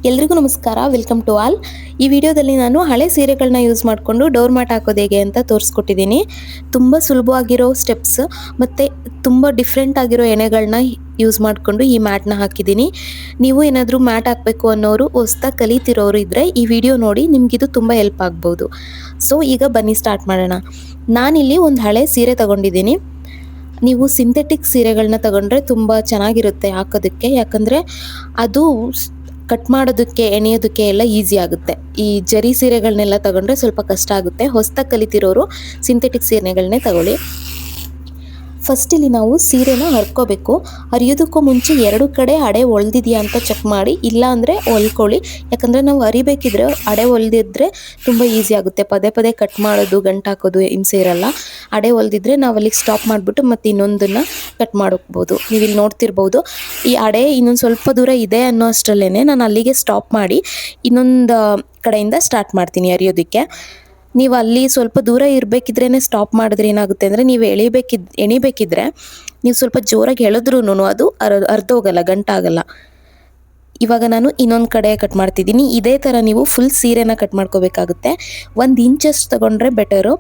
ಎಲ್ರಿಗೂ ನಮಸ್ಕಾರ, welcome to all. ಈ ವಿಡಿಯೋದಲ್ಲಿ ನಾನು ಹಳೆ ಸೀರೆಗಳನ್ನ ಯೂಸ್ ಮಾಡಿಕೊಂಡು ಡೋರ್ ಮ್ಯಾಟ್ ಹಾಕೋದು ಹೇಗೆ ಅಂತ ತೋರಿಸ್ಕೊಟ್ಟಿದ್ದೀನಿ. ತುಂಬ ಸುಲಭವಾಗಿರೋ ಸ್ಟೆಪ್ಸ್ ಮತ್ತು ತುಂಬ ಡಿಫ್ರೆಂಟ್ ಆಗಿರೋ ಎಣೆಗಳನ್ನ ಯೂಸ್ ಮಾಡಿಕೊಂಡು ಈ ಮ್ಯಾಟ್ನ ಹಾಕಿದ್ದೀನಿ. ನೀವು ಏನಾದರೂ ಮ್ಯಾಟ್ ಹಾಕಬೇಕು ಅನ್ನೋರು, ಹೊಸ್ದಾಗಿ ಕಲಿತಿರೋರು ಇದ್ದರೆ ಈ ವಿಡಿಯೋ ನೋಡಿ, ನಿಮಗಿದು ತುಂಬ ಹೆಲ್ಪ್ ಆಗ್ಬೋದು. ಸೊ ಈಗ ಬನ್ನಿ ಸ್ಟಾರ್ಟ್ ಮಾಡೋಣ. ನಾನಿಲ್ಲಿ ಒಂದು ಹಳೆ ಸೀರೆ ತಗೊಂಡಿದ್ದೀನಿ. ನೀವು ಸಿಂಥೆಟಿಕ್ ಸೀರೆಗಳನ್ನ ತಗೊಂಡ್ರೆ ತುಂಬ ಚೆನ್ನಾಗಿರುತ್ತೆ ಹಾಕೋದಕ್ಕೆ, ಯಾಕಂದರೆ ಅದು ಕಟ್ ಮಾಡೋದಕ್ಕೆ ಎಣೆಯೋದಕ್ಕೆ ಎಲ್ಲ ಈಸಿ ಆಗುತ್ತೆ. ಈ ಜರಿ ಸೀರೆಗಳನ್ನೆಲ್ಲ ತಗೊಂಡ್ರೆ ಸ್ವಲ್ಪ ಕಷ್ಟ ಆಗುತ್ತೆ. ಹೊಸ್ದಾಗಿ ಕಲಿತಿರೋರು ಸಿಂಥೆಟಿಕ್ ಸೀರೆಗಳನ್ನೇ ತಗೊಳ್ಳಿ. ಫಸ್ಟ್ ಇಲ್ಲಿ ನಾವು ಸೀರೆನ ಹರ್ಕೋಬೇಕು. ಹರಿಯೋದಕ್ಕೂ ಮುಂಚೆ ಎರಡು ಕಡೆ ಅಡೆ ಹೊಲ್ದಿದೆಯಾ ಅಂತ ಚೆಕ್ ಮಾಡಿ, ಇಲ್ಲ ಅಂದರೆ ಹೊಲ್ಕೊಳ್ಳಿ. ಯಾಕಂದರೆ ನಾವು ಹರಿಬೇಕಿದ್ರೆ ಅಡೆ ಹೊಲ್ದಿದ್ರೆ ತುಂಬ ಈಸಿ ಆಗುತ್ತೆ. ಪದೇ ಪದೇ ಕಟ್ ಮಾಡೋದು, ಗಂಟು ಹಾಕೋದು ಹಿಂಸೆ ಇರಲ್ಲ. ಅಡೆ ಹೊಲ್ದಿದ್ರೆ ನಾವು ಅಲ್ಲಿಗೆ ಸ್ಟಾಪ್ ಮಾಡಿಬಿಟ್ಟು ಮತ್ತೆ ಇನ್ನೊಂದನ್ನು ಕಟ್ ಮಾಡೋಕ್ಬೋದು. ನೀವು ಇಲ್ಲಿ ನೋಡ್ತಿರ್ಬೋದು, ಈ ಅಡೆ ಇನ್ನೊಂದು ಸ್ವಲ್ಪ ದೂರ ಇದೆ ಅನ್ನೋ ಅಷ್ಟರಲ್ಲೇ ನಾನು ಅಲ್ಲಿಗೆ ಸ್ಟಾಪ್ ಮಾಡಿ ಇನ್ನೊಂದು ಕಡೆಯಿಂದ ಸ್ಟಾರ್ಟ್ ಮಾಡ್ತೀನಿ ಹರಿಯೋದಕ್ಕೆ. ನೀವು ಅಲ್ಲಿ ಸ್ವಲ್ಪ ದೂರ ಇರಬೇಕಿದ್ರೇ ಸ್ಟಾಪ್ ಮಾಡಿದ್ರೆ ಏನಾಗುತ್ತೆ ಅಂದರೆ, ನೀವು ಎಣಿಬೇಕಿದ್ರೆ ನೀವು ಸ್ವಲ್ಪ ಜೋರಾಗಿ ಎಳೆದ್ರೂ ಅದು ಅರ್ಧೋಗಲ್ಲ, ಗಂಟಾಗಲ್ಲ. ಇವಾಗ ನಾನು ಇನ್ನೊಂದು ಕಡೆ ಕಟ್ ಮಾಡ್ತಿದ್ದೀನಿ. ಇದೇ ಥರ ನೀವು ಫುಲ್ ಸೀರೆನ ಕಟ್ ಮಾಡ್ಕೋಬೇಕಾಗುತ್ತೆ. 1 ಇಂಚಷ್ಟು ತೊಗೊಂಡ್ರೆ ಬೆಟರು.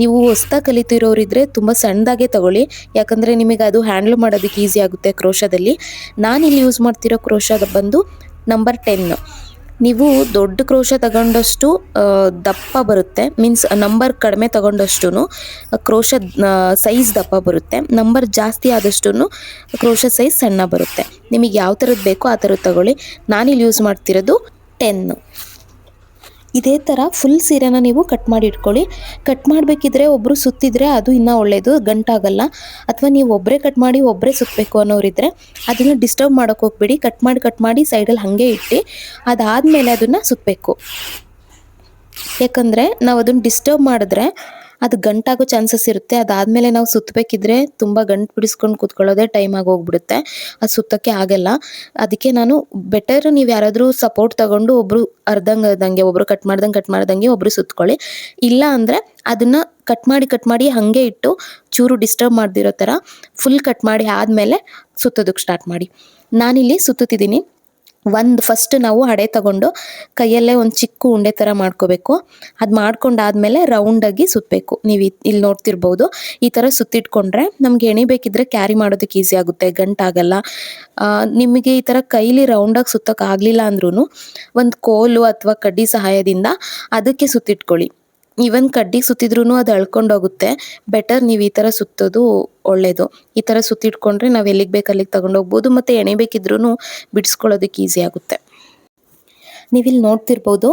ನೀವು ಹೊಸ್ದಾಗಿ ಕಲಿತಿರೋರಿದ್ರೆ ತುಂಬ ಸಣ್ಣದಾಗೆ ತೊಗೊಳ್ಳಿ, ಯಾಕಂದರೆ ನಿಮಗೆ ಅದು ಹ್ಯಾಂಡ್ಲ್ ಮಾಡೋದಕ್ಕೆ ಈಸಿ ಆಗುತ್ತೆ ಕ್ರೋಶದಲ್ಲಿ. ನಾನಿಲ್ಲಿ ಯೂಸ್ ಮಾಡ್ತಿರೋ ಕ್ರೋಶ ಬಂದು ನಂಬರ್ 10. ನೀವು ದೊಡ್ಡ ಕ್ರೋಶ ತಗೊಂಡಷ್ಟು ದಪ್ಪ ಬರುತ್ತೆ, ಮೀನ್ಸ್ ನಂಬರ್ ಕಡಿಮೆ ತಗೊಂಡಷ್ಟು ಕ್ರೋಶ ಸೈಜ್ ದಪ್ಪ ಬರುತ್ತೆ. ನಂಬರ್ ಜಾಸ್ತಿ ಆದಷ್ಟು ಕ್ರೋಶ ಸೈಜ್ ಸಣ್ಣ ಬರುತ್ತೆ. ನಿಮಗೆ ಯಾವ ಥರದ್ದು ಬೇಕೋ ಆ ಥರದ್ದು ತಗೊಳ್ಳಿ. ನಾನಿಲ್ಲಿ ಯೂಸ್ ಮಾಡ್ತಿರೋದು 10. ಇದೇ ಥರ ಫುಲ್ ಸೀರೆನ ನೀವು ಕಟ್ ಮಾಡಿ ಇಟ್ಕೊಳ್ಳಿ. ಕಟ್ ಮಾಡಬೇಕಿದ್ರೆ ಒಬ್ಬರು ಸುತ್ತಿದ್ರೆ ಅದು ಇನ್ನೂ ಒಳ್ಳೆಯದು, ಗಂಟಾಗಲ್ಲ. ಅಥವಾ ನೀವು ಒಬ್ಬರೇ ಕಟ್ ಮಾಡಿ ಒಬ್ಬರೇ ಸುತ್ತಬೇಕು ಅನ್ನೋರಿದ್ರೆ ಅದನ್ನು ಡಿಸ್ಟರ್ಬ್ ಮಾಡೋಕ್ಕೆ ಹೋಗ್ಬೇಡಿ. ಕಟ್ ಮಾಡಿ ಸೈಡಲ್ಲಿ ಹಾಗೆ ಇಟ್ಟು ಅದಾದಮೇಲೆ ಅದನ್ನು ಸುತ್ತಬೇಕು. ಯಾಕಂದರೆ ನಾವು ಅದನ್ನು ಡಿಸ್ಟರ್ಬ್ ಮಾಡಿದ್ರೆ ಅದು ಗಂಟಾಗೋ ಚಾನ್ಸಸ್ ಇರುತ್ತೆ. ಅದಾದಮೇಲೆ ನಾವು ಸುತ್ತಬೇಕಿದ್ರೆ ತುಂಬ ಗಂಟು ಬಿಡಿಸ್ಕೊಂಡು ಕೂತ್ಕೊಳ್ಳೋದೇ ಟೈಮ್ ಆಗಿ ಹೋಗ್ಬಿಡುತ್ತೆ, ಅದು ಸುತ್ತೋಕ್ಕೆ ಆಗಲ್ಲ. ಅದಕ್ಕೆ ನಾನು ಬೆಟರ್ ನೀವು ಯಾರಾದರೂ ಸಪೋರ್ಟ್ ತಗೊಂಡು ಒಬ್ಬರು ಅರ್ಧಂಗೆ ಒಬ್ಬರು ಕಟ್ ಮಾಡ್ದಂಗೆ ಒಬ್ಬರು ಸುತ್ಕೊಳ್ಳಿ. ಇಲ್ಲ ಅಂದರೆ ಅದನ್ನು ಕಟ್ ಮಾಡಿ ಹಾಗೆ ಇಟ್ಟು ಚೂರು ಡಿಸ್ಟರ್ಬ್ ಮಾಡ್ದಿರೋ ಥರ ಫುಲ್ ಕಟ್ ಮಾಡಿ ಆದಮೇಲೆ ಸುತ್ತೋದಕ್ಕೆ ಸ್ಟಾರ್ಟ್ ಮಾಡಿ. ನಾನಿಲ್ಲಿ ಸುತ್ತುತ್ತಿದ್ದೀನಿ. ಫಸ್ಟ್ ನಾವು ಅಡೆ ತಗೊಂಡು ಕೈಯಲ್ಲೇ ಒಂದು ಚಿಕ್ಕ ಉಂಡೆ ಥರ ಮಾಡ್ಕೋಬೇಕು. ಅದು ಮಾಡ್ಕೊಂಡಾದ್ಮೇಲೆ ರೌಂಡಾಗಿ ಸುತ್ತಬೇಕು. ನೀವು ಇಲ್ಲಿ ನೋಡ್ತಿರ್ಬೋದು, ಈ ಥರ ಸುತ್ತಿಟ್ಕೊಂಡ್ರೆ ನಮ್ಗೆ ಎಣಿಬೇಕಿದ್ರೆ ಕ್ಯಾರಿ ಮಾಡೋದಕ್ಕೆ ಈಸಿ ಆಗುತ್ತೆ, ಗಂಟಾಗಲ್ಲ. ನಿಮಗೆ ಈ ಥರ ಕೈಲಿ ರೌಂಡಾಗಿ ಸುತ್ತೋಕೆ ಆಗಲಿಲ್ಲ ಅಂದ್ರೂ ಒಂದು ಕೋಲು ಅಥವಾ ಕಡ್ಡಿ ಸಹಾಯದಿಂದ ಅದಕ್ಕೆ ಸುತ್ತಿಟ್ಕೊಳ್ಳಿ. ಈವನ್ ಕಡ್ಡಿಗೆ ಸುತ್ತಿದ್ರೂ ಅದು ಅಳ್ಕೊಂಡೋಗುತ್ತೆ. ಬೆಟರ್ ನೀವು ಈ ಥರ ಸುತ್ತೋದು ಒಳ್ಳೆಯದು. ಈ ಥರ ಸುತ್ತಿಟ್ಕೊಂಡ್ರೆ ನಾವು ಎಲ್ಲಿಗೆ ಬೇಕು ಅಲ್ಲಿಗೆ ತಗೊಂಡೋಗ್ಬೋದು, ಮತ್ತು ಎಣಿಬೇಕಿದ್ರೂ ಬಿಡಿಸ್ಕೊಳ್ಳೋದಕ್ಕೆ ಈಸಿ ಆಗುತ್ತೆ. ನೀವಿಲ್ಲಿ ನೋಡ್ತಿರ್ಬೋದು,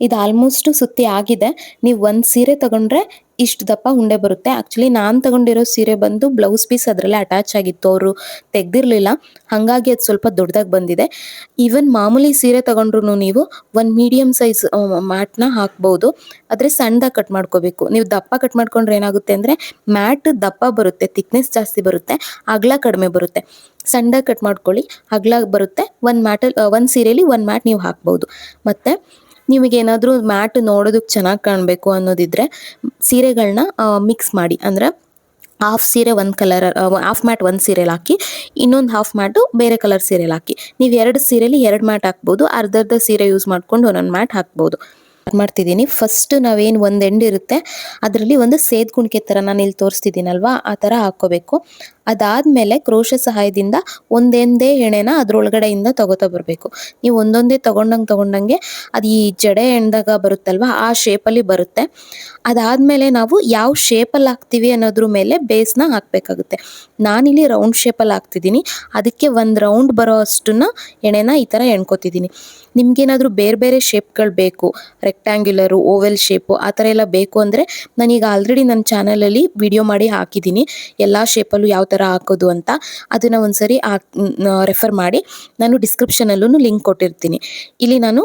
ಇದು ಆಲ್ಮೋಸ್ಟು ಸುತ್ತಿ ಆಗಿದೆ. ನೀವು ಒಂದು ಸೀರೆ ತಗೊಂಡ್ರೆ ಇಷ್ಟು ದಪ್ಪ ಉಂಡೆ ಬರುತ್ತೆ. ಆ್ಯಕ್ಚುಲಿ ನಾನು ತಗೊಂಡಿರೋ ಸೀರೆ ಬಂದು ಬ್ಲೌಸ್ ಪೀಸ್ ಅದರಲ್ಲೇ ಅಟ್ಯಾಚ್ ಆಗಿತ್ತು, ಅವರು ತೆಗ್ದಿರಲಿಲ್ಲ, ಹಾಗಾಗಿ ಅದು ಸ್ವಲ್ಪ ದೊಡ್ಡದಾಗಿ ಬಂದಿದೆ. ಈವನ್ ಮಾಮೂಲಿ ಸೀರೆ ತಗೊಂಡ್ರು ನೀವು ಒಂದು ಮೀಡಿಯಮ್ ಸೈಜ್ ಮ್ಯಾಟ್ನ ಹಾಕ್ಬೋದು, ಆದರೆ ಸಣ್ಣದಾಗಿ ಕಟ್ ಮಾಡ್ಕೋಬೇಕು. ನೀವು ದಪ್ಪ ಕಟ್ ಮಾಡ್ಕೊಂಡ್ರೆ ಏನಾಗುತ್ತೆ ಅಂದರೆ ಮ್ಯಾಟ್ ದಪ್ಪ ಬರುತ್ತೆ, ಥಿಕ್ನೆಸ್ ಜಾಸ್ತಿ ಬರುತ್ತೆ, ಅಗಲ ಕಡಿಮೆ ಬರುತ್ತೆ. ಸಣ್ಣದಾಗಿ ಕಟ್ ಮಾಡ್ಕೊಳ್ಳಿ, ಅಗಲ ಬರುತ್ತೆ. ಒಂದು ಸೀರೆಯಲ್ಲಿ ಒಂದು ಮ್ಯಾಟ್ ನೀವು ಹಾಕ್ಬೋದು. ಮತ್ತು ನಿಮಗೇನಾದರೂ ಮ್ಯಾಟ್ ನೋಡೋದಕ್ಕೆ ಚೆನ್ನಾಗಿ ಕಾಣಬೇಕು ಅನ್ನೋದಿದ್ರೆ ಸೀರೆಗಳನ್ನ ಮಿಕ್ಸ್ ಮಾಡಿ. ಅಂದರೆ ಹಾಫ್ ಸೀರೆ ಒಂದು ಕಲರ್, ಹಾಫ್ ಮ್ಯಾಟ್ ಒಂದು ಸೀರೆಲಿ ಹಾಕಿ, ಇನ್ನೊಂದು ಹಾಫ್ ಮ್ಯಾಟು ಬೇರೆ ಕಲರ್ ಸೀರೆಲಿ ಹಾಕಿ. ನೀವು 2 ಸೀರೆಲಿ 2 ಮ್ಯಾಟ್ ಹಾಕ್ಬೋದು, ಅರ್ಧ ಸೀರೆ ಯೂಸ್ ಮಾಡ್ಕೊಂಡು ಒಂದೊಂದು ಮ್ಯಾಟ್ ಹಾಕ್ಬೋದು. ಮಾಡ್ತಿದ್ದೀನಿ. ಫಸ್ಟ್ ನಾವೇನು ಒಂದು ಎಂಡ್ ಇರುತ್ತೆ ಅದರಲ್ಲಿ ಒಂದು ಸೇದ್ಗುಣಿಕೆ ಥರ ನಾನು ಇಲ್ಲಿ ತೋರಿಸ್ತಿದ್ದೀನಲ್ವಾ, ಆ ಥರ ಹಾಕ್ಕೋಬೇಕು. ಅದಾದಮೇಲೆ ಕ್ರೋಶ ಸಹಾಯದಿಂದ ಒಂದೊಂದೇ ಎಣೆನ ಅದರೊಳಗಡೆಯಿಂದ ತಗೋತಾ ಬರಬೇಕು. ನೀವು ಒಂದೊಂದೇ ತಗೊಂಡಂಗೆ ಅದು ಈ ಜಡೆ ಎಣ್ದಾಗ ಬರುತ್ತಲ್ವ, ಆ ಶೇಪಲ್ಲಿ ಬರುತ್ತೆ. ಅದಾದಮೇಲೆ ನಾವು ಯಾವ ಶೇಪಲ್ಲಿ ಹಾಕ್ತೀವಿ ಅನ್ನೋದ್ರ ಮೇಲೆ ಬೇಸ್ನ ಹಾಕಬೇಕಾಗುತ್ತೆ. ನಾನಿಲ್ಲಿ ರೌಂಡ್ ಶೇಪಲ್ಲಿ ಹಾಕ್ತಿದ್ದೀನಿ, ಅದಕ್ಕೆ ಒಂದು ರೌಂಡ್ ಬರೋ ಅಷ್ಟನ್ನ ಎಣೆನ ಈ ಥರ ಎಣ್ಕೊತಿದ್ದೀನಿ. ನಿಮ್ಗೇನಾದರೂ ಬೇರೆ ಬೇರೆ ಶೇಪ್ಗಳು ಬೇಕು, ರೆಕ್ಟ್ಯಾಂಗ್ಯುಲರು, ಓವೆಲ್ ಶೇಪು ಆ ಥರ ಎಲ್ಲ ಬೇಕು ಅಂದರೆ ನಾನೀಗ ಆಲ್ರೆಡಿ ನನ್ನ ಚಾನಲಲ್ಲಿ ವಿಡಿಯೋ ಮಾಡಿ ಹಾಕಿದ್ದೀನಿ, ಎಲ್ಲ ಶೇಪಲ್ಲೂ ಯಾವ ಥರ ಹಾಕೋದು ಅಂತ. ಅದನ್ನು ಒಂದ್ಸರಿ ರೆಫರ್ ಮಾಡಿ, ನಾನು ಡಿಸ್ಕ್ರಿಪ್ಷನಲ್ಲೂ ಲಿಂಕ್ ಕೊಟ್ಟಿರ್ತೀನಿ. ಇಲ್ಲಿ ನಾನು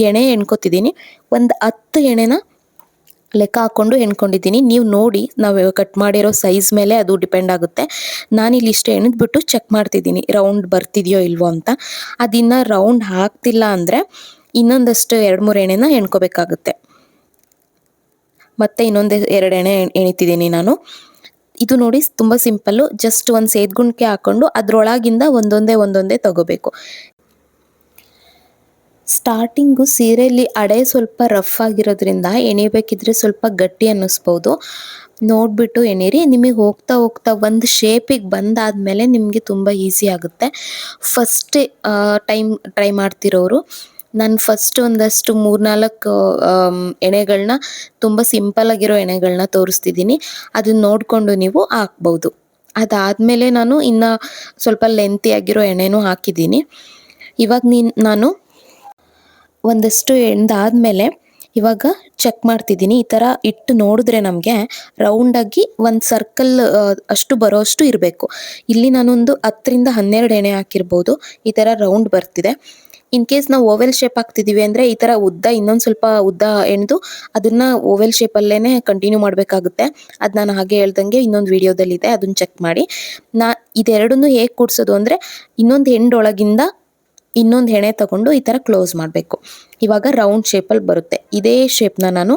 ಎಣೆ ಎಣ್ಕೊತಿದ್ದೀನಿ. ಒಂದು 10 ಎಣೆನ ಲೆಕ್ಕ ಹಾಕ್ಕೊಂಡು ಎಣ್ಕೊಂಡಿದ್ದೀನಿ. ನೀವು ನೋಡಿ, ನಾವು ಕಟ್ ಮಾಡಿರೋ ಸೈಜ್ ಮೇಲೆ ಅದು ಡಿಪೆಂಡ್ ಆಗುತ್ತೆ. ನಾನಿಲ್ಲಿ ಇಷ್ಟು ಎಣೆದ್ಬಿಟ್ಟು ಚೆಕ್ ಮಾಡ್ತಿದ್ದೀನಿ ರೌಂಡ್ ಬರ್ತಿದೆಯೋ ಇಲ್ವೋ ಅಂತ. ಅದಿನ್ನು ರೌಂಡ್ ಹಾಕ್ತಿಲ್ಲ ಅಂದರೆ ಇನ್ನೊಂದಷ್ಟು 2-3 ಎಣೆನ ಎಣ್ಕೋಬೇಕಾಗುತ್ತೆ. ಮತ್ತೆ ಇನ್ನೊಂದು 2 ಎಣೆ ಎಣಿತಿದ್ದೀನಿ ನಾನು. ಇದು ನೋಡಿ ತುಂಬ ಸಿಂಪಲ್ಲು. ಜಸ್ಟ್ ಒಂದು ಸೇದ್ಗುಣಿಕೆ ಹಾಕ್ಕೊಂಡು ಅದರೊಳಗಿಂದ ಒಂದೊಂದೇ ತಗೋಬೇಕು. ಸ್ಟಾರ್ಟಿಂಗು ಸೀರೆಯಲ್ಲಿ ಅಡೆ ಸ್ವಲ್ಪ ರಫ್ ಆಗಿರೋದ್ರಿಂದ ಎಣಿಬೇಕಿದ್ರೆ ಸ್ವಲ್ಪ ಗಟ್ಟಿ ಅನ್ನಿಸ್ಬೋದು. ನೋಡಿಬಿಟ್ಟು ಎಣೀರಿ. ನಿಮಗೆ ಹೋಗ್ತಾ ಹೋಗ್ತಾ ಒಂದು ಶೇಪಿಗೆ ಬಂದಾದಮೇಲೆ ನಿಮಗೆ ತುಂಬ ಈಸಿ ಆಗುತ್ತೆ. ಫಸ್ಟ್ ಟೈಮ್ ಟ್ರೈ ಮಾಡ್ತಿರೋರು ನಾನು ಫಸ್ಟ್ ಒಂದಷ್ಟು 3-4 ಎಳೆಗಳನ್ನ ತುಂಬ ಸಿಂಪಲ್ ಆಗಿರೋ ಎಳೆಗಳನ್ನ ತೋರಿಸ್ತಿದ್ದೀನಿ. ಅದನ್ನ ನೋಡಿಕೊಂಡು ನೀವು ಹಾಕ್ಬೋದು. ಅದಾದಮೇಲೆ ನಾನು ಇನ್ನು ಸ್ವಲ್ಪ ಲೆಂತಿ ಆಗಿರೋ ಎಳೆನೂ ಹಾಕಿದ್ದೀನಿ. ಇವಾಗ ನಾನು ಒಂದಷ್ಟು ಎಣ್ದಾದ್ಮೇಲೆ ಇವಾಗ ಚೆಕ್ ಮಾಡ್ತಿದ್ದೀನಿ. ಈ ಥರ ಇಟ್ಟು ನೋಡಿದ್ರೆ ನಮಗೆ ರೌಂಡಾಗಿ ಒಂದು ಸರ್ಕಲ್ ಅಷ್ಟು ಬರೋಷ್ಟು ಇರಬೇಕು. ಇಲ್ಲಿ ನಾನೊಂದು 10-12 ಎಣೆ ಹಾಕಿರ್ಬೋದು. ಈ ಥರ ರೌಂಡ್ ಬರ್ತಿದೆ. ಇನ್ ಕೇಸ್ ನಾವು ಓವೆಲ್ ಶೇಪ್ ಹಾಕ್ತಿದ್ದೀವಿ ಅಂದರೆ ಈ ಥರ ಉದ್ದ ಇನ್ನೊಂದು ಸ್ವಲ್ಪ ಉದ್ದ ಎಣ್ದು ಅದನ್ನು ಓವೆಲ್ ಶೇಪಲ್ಲೇ ಕಂಟಿನ್ಯೂ ಮಾಡಬೇಕಾಗುತ್ತೆ. ಅದು ನಾನು ಹಾಗೆ ಹೇಳ್ದಂಗೆ ಇನ್ನೊಂದು ವೀಡಿಯೋದಲ್ಲಿದೆ, ಅದನ್ನು ಚೆಕ್ ಮಾಡಿ. ಇದೆರಡನ್ನೂ ಹೇಗೆ ಕೂಡಿಸೋದು ಅಂದರೆ ಇನ್ನೊಂದು ಎಂಡೊಳಗಿಂದ ಇನ್ನೊಂದು ಎಣೆ ತಗೊಂಡು ಈ ಥರ ಕ್ಲೋಸ್ ಮಾಡಬೇಕು. ಇವಾಗ ರೌಂಡ್ ಶೇಪಲ್ಲಿ ಬರುತ್ತೆ. ಇದೇ ಶೇಪ್ನ ನಾನು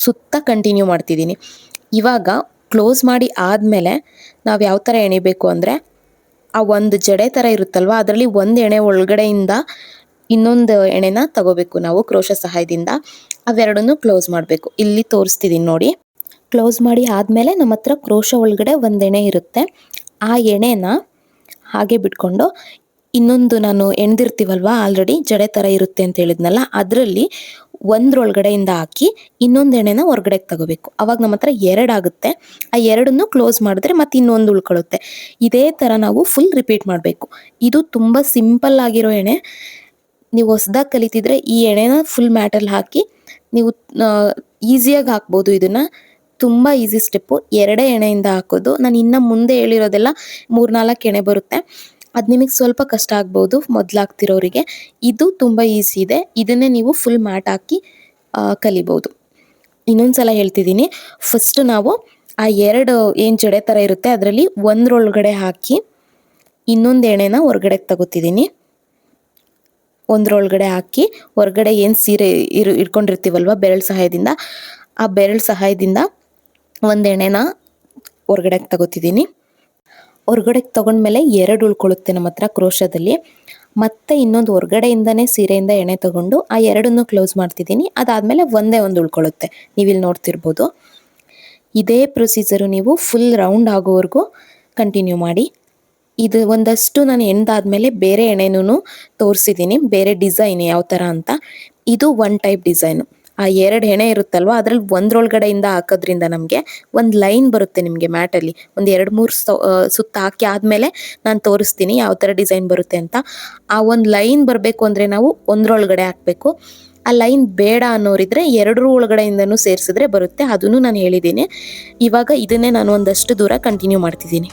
ಸುತ್ತ ಕಂಟಿನ್ಯೂ ಮಾಡ್ತಿದ್ದೀನಿ. ಇವಾಗ ಕ್ಲೋಸ್ ಮಾಡಿ ಆದಮೇಲೆ ನಾವು ಯಾವ ಥರ ಎಣಿಬೇಕು ಅಂದರೆ ಆ ಒಂದು ಜಡೆ ಥರ ಇರುತ್ತಲ್ವ, ಅದರಲ್ಲಿ ಒಂದು ಎಣೆ ಒಳಗಡೆಯಿಂದ ಇನ್ನೊಂದು ಎಣೆನ ತಗೋಬೇಕು ನಾವು ಕ್ರೋಶ ಸಹಾಯದಿಂದ. ಅವೆರಡನ್ನೂ ಕ್ಲೋಸ್ ಮಾಡಬೇಕು. ಇಲ್ಲಿ ತೋರಿಸ್ತಿದ್ದೀನಿ ನೋಡಿ. ಕ್ಲೋಸ್ ಮಾಡಿ ಆದಮೇಲೆ ನಮ್ಮ ಹತ್ರ ಕ್ರೋಶ ಒಳಗಡೆ ಒಂದು ಎಣೆ ಇರುತ್ತೆ. ಆ ಎಣೆನ ಹಾಗೆ ಬಿಟ್ಕೊಂಡು ಇನ್ನೊಂದು ನಾನು ಎಣ್ದಿರ್ತೀವಲ್ವ ಆಲ್ರೆಡಿ ಜಡೆ ಥರ ಇರುತ್ತೆ ಅಂತ ಹೇಳಿದ್ನಲ್ಲ, ಅದರಲ್ಲಿ ಒಂದರೊಳಗಡೆಯಿಂದ ಹಾಕಿ ಇನ್ನೊಂದು ಎಣೆನ ಹೊರಗಡೆಗೆ ತಗೋಬೇಕು. ಅವಾಗ ನಮ್ಮ ಹತ್ರ 2 ಆಗುತ್ತೆ. ಆ ಎರಡನ್ನೂ ಕ್ಲೋಸ್ ಮಾಡಿದ್ರೆ ಮತ್ತೆ ಇನ್ನೊಂದು ಉಳ್ಕೊಳ್ಳುತ್ತೆ. ಇದೇ ಥರ ನಾವು ಫುಲ್ ರಿಪೀಟ್ ಮಾಡಬೇಕು. ಇದು ತುಂಬ ಸಿಂಪಲ್ ಆಗಿರೋ ಎಣೆ. ನೀವು ಹೊಸ್ದಾಗಿ ಕಲಿತಿದ್ರೆ ಈ ಎಣೆನ ಫುಲ್ ಮ್ಯಾಟಲ್ಲಿ ಹಾಕಿ ನೀವು ಈಸಿಯಾಗಿ ಹಾಕ್ಬೋದು. ಇದನ್ನು ತುಂಬ ಈಸಿ ಸ್ಟೆಪ್ಪು. 2 ಎಣೆಯಿಂದ ಹಾಕೋದು. ನಾನು ಇನ್ನು ಮುಂದೆ ಹೇಳಿರೋದೆಲ್ಲ 3-4 ಎಣೆ ಬರುತ್ತೆ. ಅದು ನಿಮಗೆ ಸ್ವಲ್ಪ ಕಷ್ಟ ಆಗ್ಬೋದು ಮೊದಲಾಗ್ತಿರೋರಿಗೆ. ಇದು ತುಂಬ ಈಸಿ ಇದೆ. ಇದನ್ನೇ ನೀವು ಫುಲ್ ಮ್ಯಾಟ್ ಹಾಕಿ ಕಲಿಬೋದು. ಇನ್ನೊಂದು ಸಲ ಹೇಳ್ತಿದ್ದೀನಿ. ಫಸ್ಟ್ ನಾವು ಆ 2 ಏನು ಜಡೆ ಥರ ಇರುತ್ತೆ ಅದರಲ್ಲಿ ಒಂದರೊಳಗಡೆ ಹಾಕಿ ಇನ್ನೊಂದು ಎಣೆನ ಹೊರಗಡೆಗೆ ತಗೋತಿದ್ದೀನಿ. ಒಂದರೊಳಗಡೆ ಹಾಕಿ ಹೊರಗಡೆ ಏನು ಸೀರೆ ಇಟ್ಕೊಂಡಿರ್ತೀವಲ್ವ ಬೆರಳು ಸಹಾಯದಿಂದ, ಆ ಬೆರಳು ಸಹಾಯದಿಂದ ಒಂದು ಎಣೆನ ಹೊರಗಡೆಗೆ ತಗೋತಿದ್ದೀನಿ. ಹೊರಗಡೆಗೆ ತೊಗೊಂಡ್ಮೇಲೆ 2 ಉಳ್ಕೊಳ್ಳುತ್ತೆ ನಮ್ಮ ಹತ್ರ ಕ್ರೋಶದಲ್ಲಿ. ಮತ್ತೆ ಇನ್ನೊಂದು ಹೊರಗಡೆಯಿಂದನೇ ಸೀರೆಯಿಂದ ಎಣೆ ತಗೊಂಡು ಆ 2ನ್ನು ಕ್ಲೋಸ್ ಮಾಡ್ತಿದ್ದೀನಿ. ಅದಾದಮೇಲೆ ಒಂದೇ ಒಂದು ಉಳ್ಕೊಳ್ಳುತ್ತೆ. ನೀವಿಲ್ಲಿ ನೋಡ್ತಿರ್ಬೋದು. ಇದೇ ಪ್ರೊಸೀಜರು ನೀವು ಫುಲ್ ರೌಂಡ್ ಆಗೋವರೆಗೂ ಕಂಟಿನ್ಯೂ ಮಾಡಿ. ಇದು ಒಂದಷ್ಟು ನಾನು ಎಣ್ದಾದ್ಮೇಲೆ ಬೇರೆ ಎಣೆನೂ ತೋರಿಸಿದ್ದೀನಿ, ಬೇರೆ ಡಿಸೈನ್ ಯಾವ ಥರ ಅಂತ. ಇದು ಒನ್ ಟೈಪ್ ಡಿಸೈನು. ಆ 2 ಎಣೆ ಇರುತ್ತಲ್ವ ಅದರಲ್ಲಿ ಒಂದರೊಳಗಡೆಯಿಂದ ಹಾಕೋದ್ರಿಂದ ನಮಗೆ ಒಂದು ಲೈನ್ ಬರುತ್ತೆ. ನಿಮಗೆ ಮ್ಯಾಟಲ್ಲಿ ಒಂದು 2-3 ಸುತ್ತ ಹಾಕಿ ಆದಮೇಲೆ ನಾನು ತೋರಿಸ್ತೀನಿ ಯಾವ ಥರ ಡಿಸೈನ್ ಬರುತ್ತೆ ಅಂತ. ಆ ಒಂದು ಲೈನ್ ಬರಬೇಕು ಅಂದರೆ ನಾವು ಒಂದರೊಳಗಡೆ ಹಾಕಬೇಕು. ಆ ಲೈನ್ ಬೇಡ ಅನ್ನೋರಿದ್ರೆ 2 ಒಳಗಡೆಯಿಂದನೂ ಸೇರಿಸಿದ್ರೆ ಬರುತ್ತೆ. ಅದನ್ನು ನಾನು ಹೇಳಿದ್ದೀನಿ. ಇವಾಗ ಇದನ್ನೇ ನಾನು ಒಂದಷ್ಟು ದೂರ ಕಂಟಿನ್ಯೂ ಮಾಡ್ತಿದ್ದೀನಿ.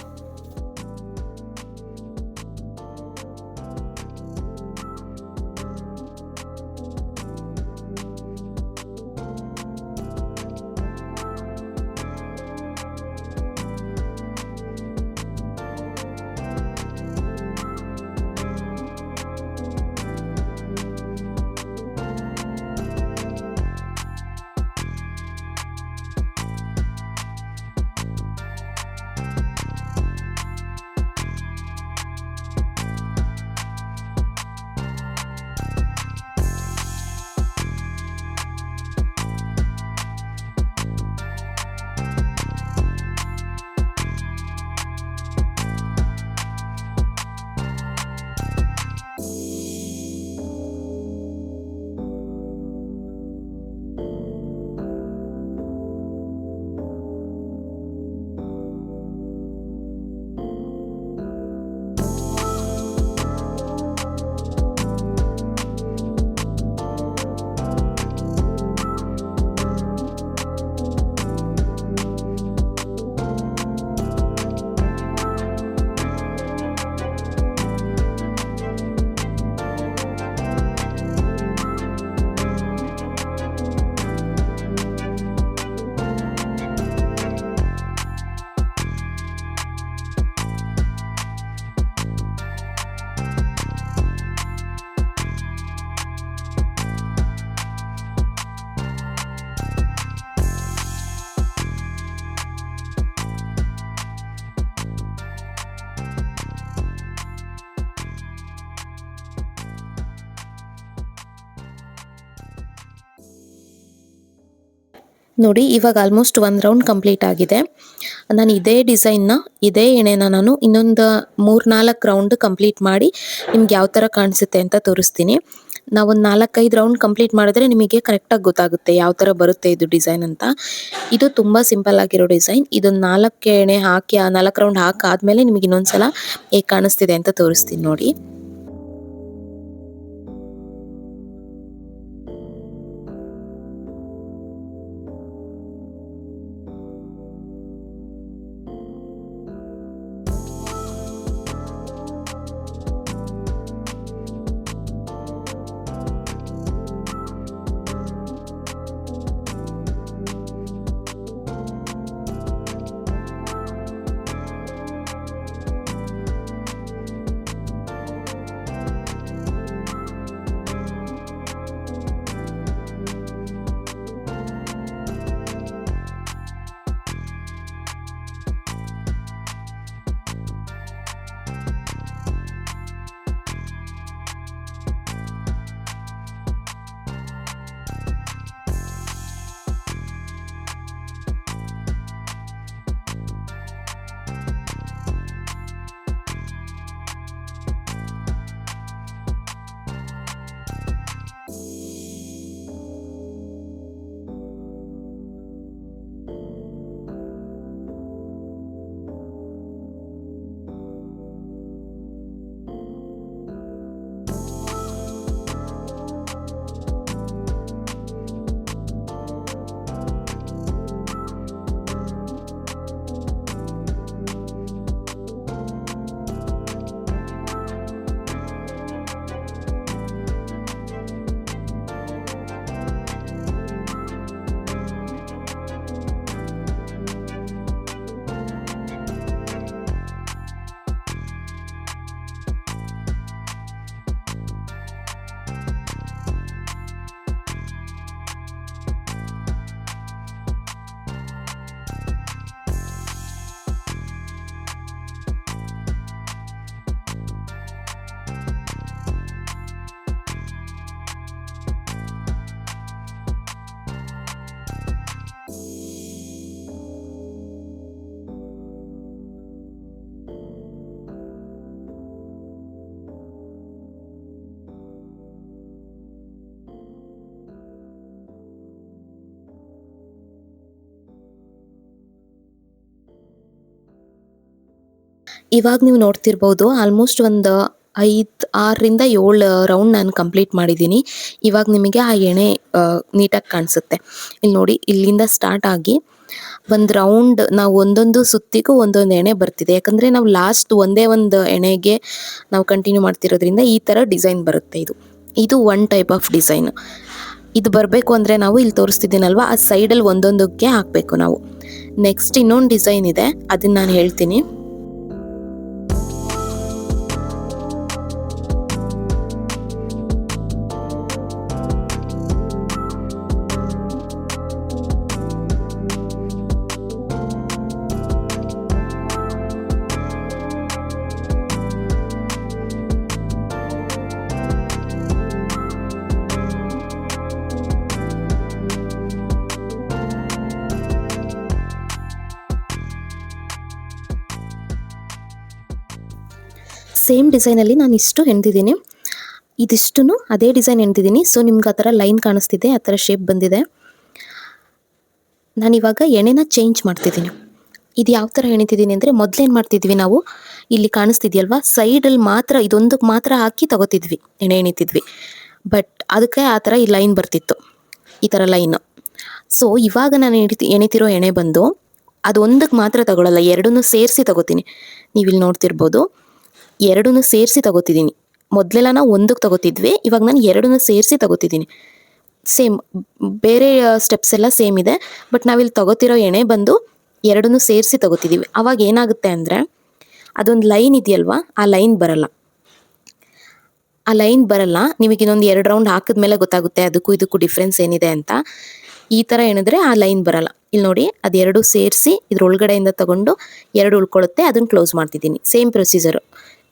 ನೋಡಿ ಇವಾಗ ಆಲ್ಮೋಸ್ಟ್ 1 ರೌಂಡ್ ಕಂಪ್ಲೀಟ್ ಆಗಿದೆ. ನಾನು ಇದೇ ಡಿಸೈನ್ನ ಇದೇ ಎಣೆನ ನಾನು ಇನ್ನೊಂದು 3-4 ರೌಂಡ್ ಕಂಪ್ಲೀಟ್ ಮಾಡಿ ನಿಮ್ಗೆ ಯಾವ ಥರ ಕಾಣಿಸುತ್ತೆ ಅಂತ ತೋರಿಸ್ತೀನಿ. ನಾವೊಂದು 4-5 ರೌಂಡ್ ಕಂಪ್ಲೀಟ್ ಮಾಡಿದ್ರೆ ನಿಮಗೆ ಕರೆಕ್ಟಾಗಿ ಗೊತ್ತಾಗುತ್ತೆ ಯಾವ ಥರ ಬರುತ್ತೆ ಇದು ಡಿಸೈನ್ ಅಂತ. ಇದು ತುಂಬ ಸಿಂಪಲ್ ಆಗಿರೋ ಡಿಸೈನ್. ಇದೊಂದು 4 ಎಣೆ ಹಾಕಿ 4 ರೌಂಡ್ ಹಾಕಾದ್ಮೇಲೆ ನಿಮಗೆ ಇನ್ನೊಂದ್ಸಲ ಹೇಗೆ ಕಾಣಿಸ್ತಿದೆ ಅಂತ ತೋರಿಸ್ತೀನಿ ನೋಡಿ. ಇವಾಗ ನೀವು ನೋಡ್ತಿರ್ಬೋದು ಆಲ್ಮೋಸ್ಟ್ ಒಂದು 6-7 ರೌಂಡ್ ನಾನು ಕಂಪ್ಲೀಟ್ ಮಾಡಿದ್ದೀನಿ. ಇವಾಗ ನಿಮಗೆ ಆ ಎಣೆ ನೀಟಾಗಿ ಕಾಣಿಸುತ್ತೆ. ಇಲ್ಲಿ ನೋಡಿ, ಇಲ್ಲಿಂದ ಸ್ಟಾರ್ಟ್ ಆಗಿ ಒಂದು ರೌಂಡ್ ನಾವು ಒಂದೊಂದು ಸುತ್ತಿಗೂ ಒಂದೊಂದು ಎಣೆ ಬರ್ತಿದೆ. ಯಾಕಂದರೆ ನಾವು ಲಾಸ್ಟ್ ಒಂದೇ ಒಂದು ಎಣೆಗೆ ನಾವು ಕಂಟಿನ್ಯೂ ಮಾಡ್ತಿರೋದ್ರಿಂದ ಈ ಥರ ಡಿಸೈನ್ ಬರುತ್ತೆ. ಇದು ಒನ್ ಟೈಪ್ ಆಫ್ ಡಿಸೈನ್. ಇದು ಬರಬೇಕು ಅಂದರೆ ನಾವು ಇಲ್ಲಿ ತೋರಿಸ್ತಿದ್ದೀನಲ್ವ, ಆ ಸೈಡಲ್ಲಿ ಒಂದೊಂದಕ್ಕೆ ಹಾಕಬೇಕು ನಾವು. ನೆಕ್ಸ್ಟ್ ಇನ್ನೊಂದು ಡಿಸೈನ್ ಇದೆ, ಅದನ್ನು ನಾನು ಹೇಳ್ತೀನಿ. ಸೇಮ್ ಡಿಸೈನಲ್ಲಿ ನಾನು ಇಷ್ಟು ಹೆಣ್ದಿದ್ದೀನಿ, ಇದಿಷ್ಟು ಅದೇ ಡಿಸೈನ್ ಹೆಣ್ದಿದ್ದೀನಿ. ಸೊ ನಿಮ್ಗೆ ಆ ಥರ ಲೈನ್ ಕಾಣಿಸ್ತಿದೆ, ಆ ಥರ ಶೇಪ್ ಬಂದಿದೆ. ನಾನಿವಾಗ ಎಣೆನ ಚೇಂಜ್ ಮಾಡ್ತಿದ್ದೀನಿ. ಇದು ಯಾವ ಥರ ಹೆಣಿತಿದ್ದೀನಿ ಅಂದರೆ, ಮೊದಲೇನು ಮಾಡ್ತಿದ್ವಿ ನಾವು, ಇಲ್ಲಿ ಕಾಣಿಸ್ತಿದ್ಯಲ್ವಾ ಸೈಡಲ್ಲಿ ಮಾತ್ರ ಇದೊಂದಕ್ಕೆ ಮಾತ್ರ ಹಾಕಿ ತಗೋತಿದ್ವಿ, ಎಣೆ ಎಣಿತಿದ್ವಿ. ಬಟ್ ಅದಕ್ಕೆ ಆ ಥರ ಈ ಲೈನ್ ಬರ್ತಿತ್ತು, ಈ ಥರ ಲೈನು. ಸೊ ಇವಾಗ ನಾನು ಎಣಿತಿರೋ ಎಣೆ ಬಂದು ಅದು ಒಂದಕ್ಕೆ ಮಾತ್ರ ತಗೊಳ್ಳಲ್ಲ, ಎರಡನ್ನೂ ಸೇರಿಸಿ ತಗೋತೀನಿ. ನೀವಿಲ್ಲಿ ನೋಡ್ತಿರ್ಬೋದು, ಎರಡನ್ನೂ ಸೇರಿಸಿ ತಗೋತಿದ್ದೀನಿ. ಮೊದಲೆಲ್ಲ ನಾವು ಒಂದಕ್ಕೆ ತಗೋತಿದ್ವಿ, ಇವಾಗ ನಾನು ಎರಡನ್ನೂ ಸೇರಿಸಿ ತಗೋತಿದ್ದೀನಿ. ಸೇಮ್ ಬೇರೆ ಸ್ಟೆಪ್ಸ್ ಎಲ್ಲ ಸೇಮ್ ಇದೆ, ಬಟ್ ನಾವಿಲ್ಲಿ ತಗೋತಿರೋ ಎಣೆ ಬಂದು ಎರಡನ್ನೂ ಸೇರಿಸಿ ತಗೋತಿದ್ದೀವಿ. ಅವಾಗ ಏನಾಗುತ್ತೆ ಅಂದರೆ, ಅದೊಂದು ಲೈನ್ ಇದೆಯಲ್ವಾ, ಆ ಲೈನ್ ಬರಲ್ಲ. ಆ ಲೈನ್ ಬರಲ್ಲ ನಿಮಗೆ ಇನ್ನೊಂದು 2 ರೌಂಡ್ ಹಾಕಿದ್ಮೇಲೆ ಗೊತ್ತಾಗುತ್ತೆ ಅದಕ್ಕೂ ಇದಕ್ಕೂ ಡಿಫ್ರೆನ್ಸ್ ಏನಿದೆ ಅಂತ. ಈ ಥರ ಏನಿದ್ರೆ ಆ ಲೈನ್ ಬರಲ್ಲ. ಇಲ್ಲಿ ನೋಡಿ, ಅದೆರಡು ಸೇರಿಸಿ ಇದ್ರೊಳಗಡೆಯಿಂದ ತಗೊಂಡು 2 ಉಳ್ಕೊಳ್ಳುತ್ತೆ, ಅದನ್ನು ಕ್ಲೋಸ್ ಮಾಡ್ತಿದ್ದೀನಿ. Same procedure.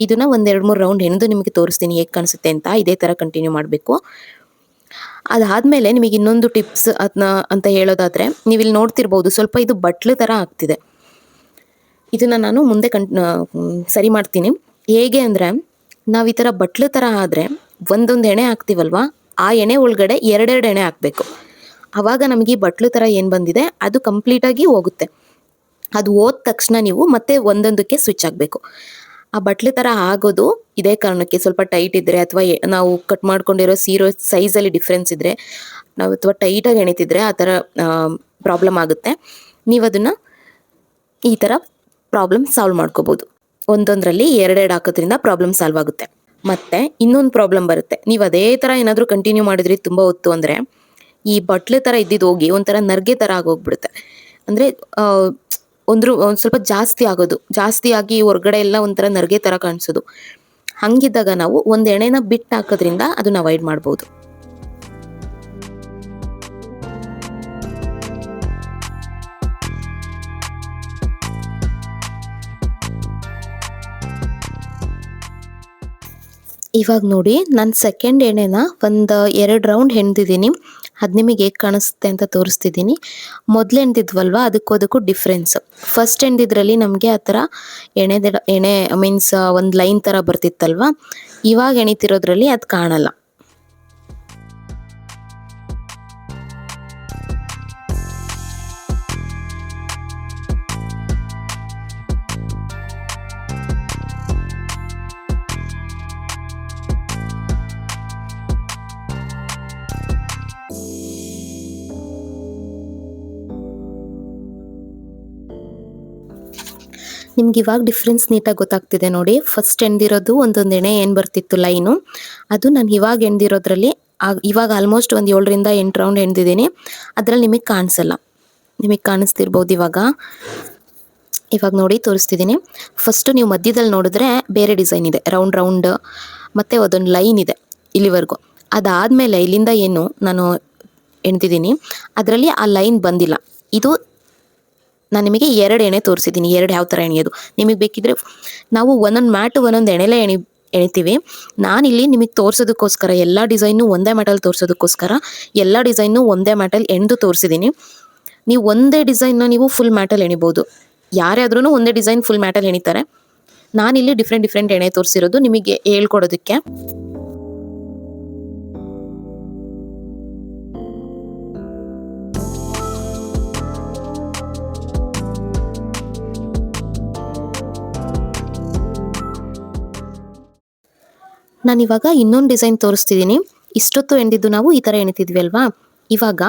ಇದನ್ನು ಒಂದು 2-3 ರೌಂಡ್ ಹೆಣ್ದು ನಿಮಗೆ ತೋರಿಸ್ತೀನಿ ಹೇಗೆ ಕಾಣಿಸುತ್ತೆ ಅಂತ. ಇದೇ ಥರ ಕಂಟಿನ್ಯೂ ಮಾಡಬೇಕು. ಅದಾದಮೇಲೆ ನಿಮಗೆ ಇನ್ನೊಂದು ಟಿಪ್ಸ್ ಅದನ್ನ ಅಂತ ಹೇಳೋದಾದರೆ, ನೀವಿಲ್ಲಿ ನೋಡ್ತಿರ್ಬೋದು ಸ್ವಲ್ಪ ಇದು ಬಟ್ಲು ಥರ ಆಗ್ತಿದೆ. ಇದನ್ನು ನಾನು ಮುಂದೆ ಸರಿ ಮಾಡ್ತೀನಿ. ಹೇಗೆ ಅಂದರೆ, ನಾವು ಈ ಥರ ಬಟ್ಲು ಥರ ಆದರೆ ಒಂದೊಂದು ಎಣೆ ಹಾಕ್ತೀವಲ್ವ, ಆ ಎಣೆ ಒಳಗಡೆ ಎರಡೆರಡು ಎಣೆ ಹಾಕಬೇಕು. ಆವಾಗ ನಮಗೆ ಈ ಬಟ್ಲು ಥರ ಏನು ಬಂದಿದೆ ಅದು ಕಂಪ್ಲೀಟಾಗಿ ಹೋಗುತ್ತೆ. ಅದು ಹೋದ ತಕ್ಷಣ ನೀವು ಮತ್ತೆ ಒಂದೊಂದಕ್ಕೆ ಸ್ವಿಚ್ ಆಗಬೇಕು. ಆ ಬಟ್ಲು ಥರ ಆಗೋದು ಇದೇ ಕಾರಣಕ್ಕೆ, ಸ್ವಲ್ಪ ಟೈಟ್ ಇದ್ದರೆ ಅಥವಾ ನಾವು ಕಟ್ ಮಾಡ್ಕೊಂಡಿರೋ ಸೀರೆ ಸೈಜಲ್ಲಿ ಡಿಫ್ರೆನ್ಸ್ ಇದ್ದರೆ ನಾವು ಅಥವಾ ಟೈಟಾಗಿ ಎಣಿತಿದ್ರೆ ಆ ಥರ ಪ್ರಾಬ್ಲಮ್ ಆಗುತ್ತೆ. ನೀವು ಅದನ್ನು ಈ ಥರ ಪ್ರಾಬ್ಲಮ್ ಸಾಲ್ವ್ ಮಾಡ್ಕೋಬೋದು. ಒಂದೊಂದರಲ್ಲಿ ಎರಡೆರಡು ಹಾಕೋದ್ರಿಂದ ಪ್ರಾಬ್ಲಮ್ ಸಾಲ್ವ್ ಆಗುತ್ತೆ. ಮತ್ತು ಇನ್ನೊಂದು ಪ್ರಾಬ್ಲಮ್ ಬರುತ್ತೆ, ನೀವು ಅದೇ ಥರ ಏನಾದರೂ ಕಂಟಿನ್ಯೂ ಮಾಡಿದ್ರಿ ತುಂಬ ಹೊತ್ತು ಅಂದರೆ ಈ ಬಟ್ಲು ಥರ ಇದ್ದಿದ್ದು ಹೋಗಿ ಒಂಥರ ನರ್ಗೆ ಥರ ಆಗೋಗ್ಬಿಡುತ್ತೆ. ಅಂದರೆ ಒಂದು ಸ್ವಲ್ಪ ಜಾಸ್ತಿ ಆಗೋದು, ಜಾಸ್ತಿ ಆಗಿ ಹೊರಗಡೆ ಎಲ್ಲ ಒಂಥರ ನರ್ಗೆ ಥರ ಕಾಣಿಸೋದು. ಹಂಗಿದ್ದಾಗ ನಾವು ಒಂದು ಎಣೆನ ಬಿಟ್ಟು ಹಾಕೋದ್ರಿಂದ ಅದನ್ನ ಅವಾಯ್ಡ್ ಮಾಡ್ಬೋದು. ಇವಾಗ ನೋಡಿ, ನಾನು ಸೆಕೆಂಡ್ ಎಣ್ಣೆನ ಒಂದು 2 ರೌಂಡ್ ಹೆಣ್ದಿದ್ದೀನಿ. ಅದು ನಿಮಗೆ ಹೇಗೆ ಕಾಣಿಸುತ್ತೆ ಅಂತ ತೋರಿಸ್ತಿದ್ದೀನಿ. ಮೊದಲು ಹೆಣ್ದಿದ್ವಲ್ವ, ಅದಕ್ಕೂ ಡಿಫ್ರೆನ್ಸ್. ಫಸ್ಟ್ ಹೆಣ್ದಿದ್ರಲ್ಲಿ ನಮಗೆ ಆ ಥರ ಎಣೆ ಮೀನ್ಸ್ ಒಂದು ಲೈನ್ ಥರ ಬರ್ತಿತ್ತಲ್ವ, ಇವಾಗ ಎಣಿತಿರೋದ್ರಲ್ಲಿ ಅದು ಕಾಣಲ್ಲ. ನಿಮ್ಗೆ ಇವಾಗ ಡಿಫ್ರೆನ್ಸ್ ನೀಟಾಗಿ ಗೊತ್ತಾಗ್ತಿದೆ ನೋಡಿ. ಫಸ್ಟ್ ಹೆಣ್ದಿರೋದು ಒಂದೊಂದು ಎಣೆ ಏನು ಬರ್ತಿತ್ತು ಲೈನು, ಅದು ನಾನು ಇವಾಗ ಹೆಣ್ದಿರೋದ್ರಲ್ಲಿ ಇವಾಗ ಆಲ್ಮೋಸ್ಟ್ ಒಂದು 7ರಿಂದ 8 ರೌಂಡ್ ಹೆಣ್ದಿದ್ದೀನಿ. ಅದರಲ್ಲಿ ನಿಮಗೆ ಕಾಣಿಸಲ್ಲ, ನಿಮಗೆ ಕಾಣಿಸ್ತಿರ್ಬೋದು ಇವಾಗ. ಇವಾಗ ನೋಡಿ ತೋರಿಸ್ತಿದ್ದೀನಿ. ಫಸ್ಟು ನೀವು ಮಧ್ಯದಲ್ಲಿ ನೋಡಿದ್ರೆ ಬೇರೆ ಡಿಸೈನ್ ಇದೆ, ರೌಂಡ್ ಮತ್ತು ಅದೊಂದು ಲೈನ್ ಇದೆ ಇಲ್ಲಿವರೆಗೂ. ಅದಾದಮೇಲೆ ಇಲ್ಲಿಂದ ಏನು ನಾನು ಹೆಣ್ದಿದ್ದೀನಿ ಅದರಲ್ಲಿ ಆ ಲೈನ್ ಬಂದಿಲ್ಲ. ಇದು ನಾನು ನಿಮಗೆ 2 ಎಣೆ ತೋರಿಸಿದ್ದೀನಿ, 2 ಯಾವ ಥರ ಎಣಿಯೋದು. ನಿಮಗೆ ಬೇಕಿದ್ರೆ ನಾವು ಒಂದೊಂದು ಮ್ಯಾಟು ಒಂದೊಂದು ಎಣೆಲೇ ಎಣಿತೀವಿ. ನಾನಿಲ್ಲಿ ನಿಮಗೆ ತೋರಿಸೋದಕ್ಕೋಸ್ಕರ, ಎಲ್ಲ ಡಿಸೈನು ಒಂದೇ ಮ್ಯಾಟಲ್ಲಿ ತೋರಿಸೋದಕ್ಕೋಸ್ಕರ ಎಲ್ಲ ಡಿಸೈನು ಒಂದೇ ಮ್ಯಾಟಲ್ಲಿ ಎಣ್ದು ತೋರಿಸಿದ್ದೀನಿ. ನೀವು ಒಂದೇ ಡಿಸೈನ್ನ ನೀವು ಫುಲ್ ಮ್ಯಾಟಲ್ಲಿ ಎಣಿಬೋದು. ಯಾರೇ ಆದ್ರೂ ಒಂದೇ ಡಿಸೈನ್ ಫುಲ್ ಮ್ಯಾಟಲ್ಲಿ ಎಣಿತಾರೆ. ನಾನಿಲ್ಲಿ ಡಿಫ್ರೆಂಟ್ ಎಣೆ ತೋರಿಸಿರೋದು ನಿಮಗೆ ಹೇಳ್ಕೊಡೋದಕ್ಕೆ. ನಾನಿವಾಗ ಇನ್ನೊಂದು ಡಿಸೈನ್ ತೋರಿಸ್ತಿದ್ದೀನಿ. ಇಷ್ಟೊತ್ತು ಎಣ್ದಿದ್ದು ನಾವು ಈ ಥರ ಎಣಿತಿದ್ವಿ ಅಲ್ವಾ, ಇವಾಗ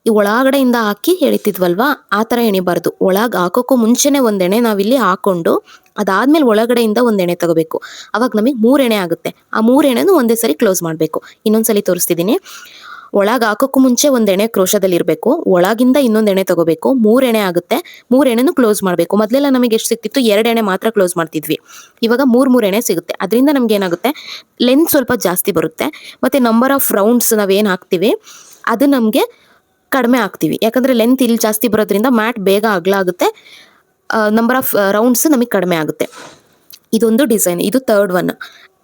ಈ ಒಳಗಡೆಯಿಂದ ಹಾಕಿ ಎಳಿತಿದ್ವಲ್ವಾ, ಆ ಥರ ಎಣಿಬಾರ್ದು. ಒಳಗೆ ಹಾಕೋಕ್ಕೂ ಮುಂಚೆನೇ ಒಂದು ಎಣೆ ನಾವಿಲ್ಲಿ ಹಾಕ್ಕೊಂಡು ಅದಾದಮೇಲೆ ಒಳಗಡೆಯಿಂದ ಒಂದು ಎಣೆ ತಗೋಬೇಕು. ಅವಾಗ ನಮಗೆ 3 ಎಣೆ ಆಗುತ್ತೆ. ಆ 3 ಎಣೆನೂ ಒಂದೇ ಸರಿ ಕ್ಲೋಸ್ ಮಾಡಬೇಕು. ಇನ್ನೊಂದ್ಸಲಿ ತೋರಿಸ್ತಿದ್ದೀನಿ. ಒಳಗೆ ಹಾಕೋಕ್ಕೂ ಮುಂಚೆ ಒಂದು ಎಣೆ ಕ್ರೋಶದಲ್ಲಿ ಇರಬೇಕು, ಒಳಗಿಂದ ಇನ್ನೊಂದು ಎಣೆ ತಗೋಬೇಕು, 3 ಎಣೆ ಆಗುತ್ತೆ. 3 ಎಣೆನೂ ಕ್ಲೋಸ್ ಮಾಡಬೇಕು. ಮೊದಲೆಲ್ಲ ನಮಗೆ ಎಷ್ಟು ಸಿಕ್ತಿತ್ತು, 2 ಎಣೆ ಮಾತ್ರ ಕ್ಲೋಸ್ ಮಾಡ್ತಿದ್ವಿ. ಇವಾಗ 3 ಎಣೆ ಸಿಗುತ್ತೆ. ಅದರಿಂದ ನಮ್ಗೆ ಏನಾಗುತ್ತೆ, ಲೆಂತ್ ಸ್ವಲ್ಪ ಜಾಸ್ತಿ ಬರುತ್ತೆ. ಮತ್ತು ನಂಬರ್ ಆಫ್ ರೌಂಡ್ಸ್ ನಾವೇನು ಹಾಕ್ತೀವಿ ಅದು ನಮಗೆ ಕಡಿಮೆ ಆಗ್ತೀವಿ. ಯಾಕಂದರೆ ಲೆಂತ್ ಇಲ್ಲಿ ಜಾಸ್ತಿ ಬರೋದ್ರಿಂದ ಮ್ಯಾಟ್ ಬೇಗ ಅಗಲ ಆಗುತ್ತೆ, ನಂಬರ್ ಆಫ್ ರೌಂಡ್ಸ್ ನಮಗೆ ಕಡಿಮೆ ಆಗುತ್ತೆ. ಇದೊಂದು ಡಿಸೈನ್, ಇದು 3rd ಒನ್.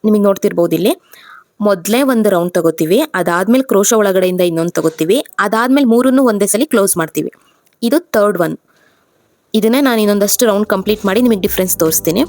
ನಿಮಗೆ ನೋಡ್ತಿರ್ಬೋದು ಇಲ್ಲಿ. ಮೊದಲೇ ಒಂದು ರೌಂಡ್ ತಗೋತೀವಿ, ಅದಾದಮೇಲೆ ಕ್ರೋಶ ಒಳಗಡೆಯಿಂದ ಇನ್ನೊಂದು ತಗೋತೀವಿ, ಅದಾದಮೇಲೆ 3 ಒಂದೇ ಸಲ ಕ್ಲೋಸ್ ಮಾಡ್ತೀವಿ. ಇದು 3rd ಒನ್. ಇದನ್ನೇ ನಾನು ಇನ್ನೊಂದಷ್ಟು ರೌಂಡ್ ಕಂಪ್ಲೀಟ್ ಮಾಡಿ ನಿಮಗೆ ಡಿಫ್ರೆನ್ಸ್ ತೋರಿಸ್ತೀನಿ.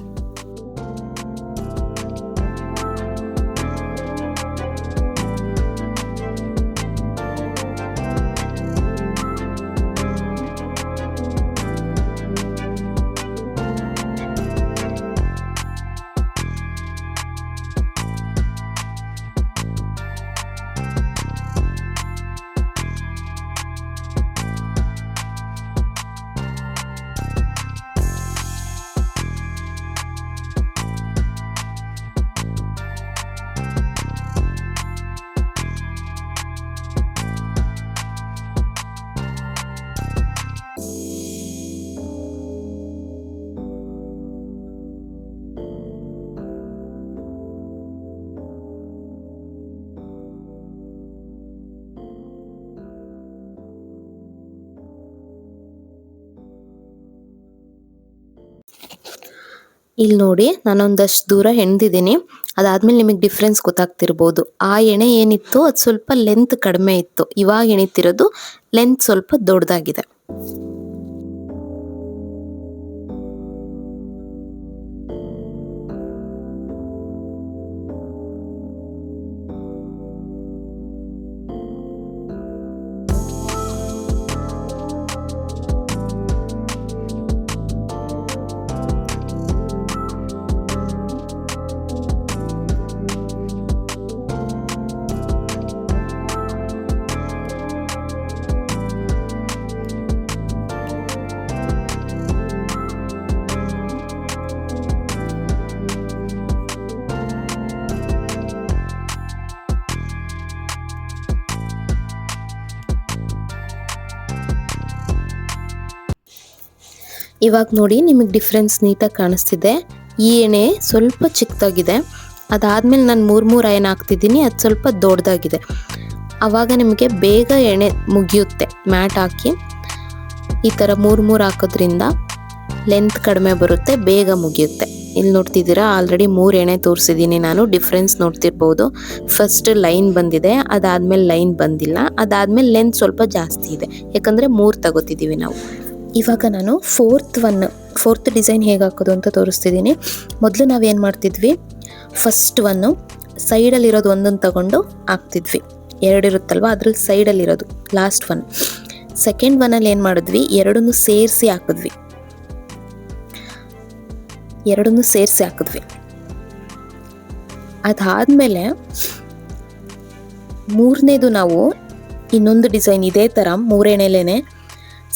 ಇಲ್ಲಿ ನೋಡಿ, ನಾನೊಂದಷ್ಟು ದೂರ ಹೆಣ್ದಿದ್ದೀನಿ. ಅದಾದ್ಮೇಲೆ ನಿಮಗೆ ಡಿಫ್ರೆನ್ಸ್ ಗೊತ್ತಾಗ್ತಿರ್ಬೋದು. ಆ ಎಣೆ ಏನಿತ್ತು ಅದು ಸ್ವಲ್ಪ ಲೆಂತ್ ಕಡಿಮೆ ಇತ್ತು, ಇವಾಗ ಎಣಿತಿರೋದು ಲೆಂತ್ ಸ್ವಲ್ಪ ದೊಡ್ಡದಾಗಿದೆ. ಇವಾಗ ನೋಡಿ ನಿಮಗೆ ಡಿಫ್ರೆನ್ಸ್ ನೀಟಾಗಿ ಕಾಣಿಸ್ತಿದೆ. ಈ ಎಣೆ ಸ್ವಲ್ಪ ಚಿಕ್ಕದಾಗಿದೆ, ಅದಾದಮೇಲೆ ನಾನು ಮೂರು ಅಯನ್ ಹಾಕ್ತಿದ್ದೀನಿ, ಅದು ಸ್ವಲ್ಪ ದೊಡ್ಡದಾಗಿದೆ. ಆವಾಗ ನಿಮಗೆ ಬೇಗ ಎಣೆ ಮುಗಿಯುತ್ತೆ. ಮ್ಯಾಟ್ ಹಾಕಿ ಈ ಥರ ಮೂರು ಹಾಕೋದ್ರಿಂದ ಲೆಂತ್ ಕಡಿಮೆ ಬರುತ್ತೆ, ಬೇಗ ಮುಗಿಯುತ್ತೆ. ಇಲ್ಲಿ ನೋಡ್ತಿದ್ದೀರಾ ಆಲ್ರೆಡಿ 3 ಎಣೆ ತೋರಿಸಿದ್ದೀನಿ ನಾನು. ಡಿಫ್ರೆನ್ಸ್ ನೋಡ್ತಿರ್ಬೋದು. ಫಸ್ಟ್ ಲೈನ್ ಬಂದಿದೆ, ಅದಾದಮೇಲೆ ಲೈನ್ ಬಂದಿಲ್ಲ, ಅದಾದಮೇಲೆ ಲೆಂತ್ ಸ್ವಲ್ಪ ಜಾಸ್ತಿ ಇದೆ, ಯಾಕಂದರೆ 3 ತಗೋತಿದ್ದೀವಿ ನಾವು. ಇವಾಗ ನಾನು ಫೋರ್ತ್ ಡಿಸೈನ್ ಹೇಗೆ ಹಾಕೋದು ಅಂತ ತೋರಿಸ್ತಿದ್ದೀನಿ. ಮೊದಲು ನಾವೇನು ಮಾಡ್ತಿದ್ವಿ, ಫಸ್ಟ್ ಒನ್ನು ಸೈಡಲ್ಲಿರೋದು ಒಂದನ್ನು ತಗೊಂಡು ಹಾಕ್ತಿದ್ವಿ. 2 ಇರುತ್ತಲ್ವ, ಅದ್ರಲ್ಲಿ ಸೈಡಲ್ಲಿರೋದು ಲಾಸ್ಟ್ ಒನ್. ಸೆಕೆಂಡ್ ಒನ್ನಲ್ಲಿ ಏನು ಮಾಡಿದ್ವಿ, ಎರಡನ್ನೂ ಸೇರಿಸಿ ಹಾಕಿದ್ವಿ. ಅದಾದಮೇಲೆ ಮೂರನೇದು ನಾವು ಇನ್ನೊಂದು ಡಿಸೈನ್ ಇದೇ ಥರ 3 ಎಣೆಲೇನೆ